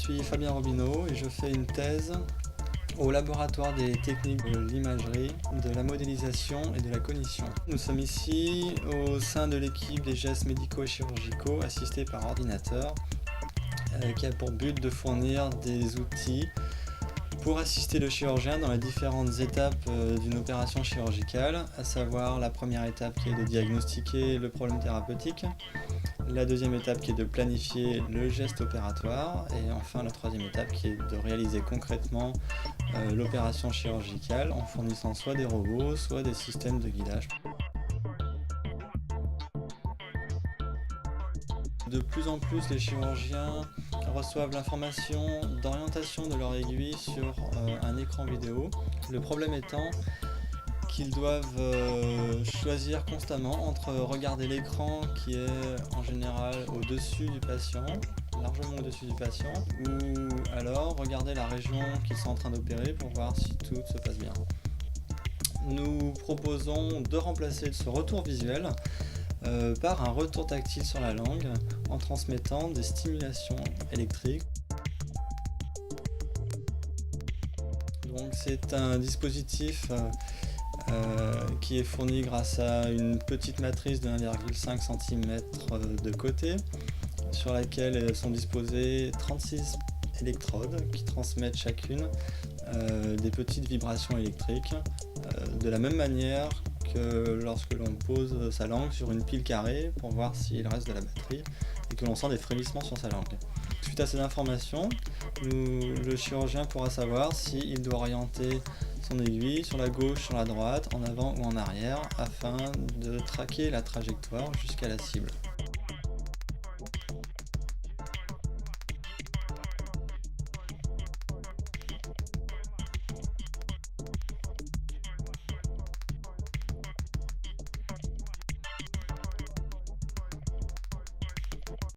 suis Fabien Robineau et je fais une thèse au laboratoire des techniques de l'imagerie, de la modélisation et de la cognition. Nous sommes ici au sein de l'équipe des gestes médicaux et chirurgicaux assistés par ordinateur qui a pour but de fournir des outils pour assister le chirurgien dans les différentes étapes d'une opération chirurgicale, à savoir la première étape qui est de diagnostiquer le problème thérapeutique, la deuxième étape qui est de planifier le geste opératoire et enfin la troisième étape qui est de réaliser concrètement l'opération chirurgicale en fournissant soit des robots, soit des systèmes de guidage. De plus en plus, les chirurgiens reçoivent l'information d'orientation de leur aiguille sur un écran vidéo. Le problème étant qu'ils doivent choisir constamment entre regarder l'écran qui est en général au-dessus du patient, largement au-dessus du patient, ou alors regarder la région qu'ils sont en train d'opérer pour voir si tout se passe bien. Nous proposons de remplacer ce retour visuel par un retour tactile sur la langue en transmettant des stimulations électriques. Donc c'est un dispositif qui est fourni grâce à une petite matrice de 1,5 cm de côté sur laquelle sont disposées 36 électrodes qui transmettent chacune des petites vibrations électriques de la même manière que lorsque l'on pose sa langue sur une pile carrée pour voir s'il reste de la batterie et que l'on sent des frémissements sur sa langue. Suite à ces informations, le chirurgien pourra savoir s'il doit orienter son aiguille sur la gauche, sur la droite, en avant ou en arrière afin de traquer la trajectoire jusqu'à la cible.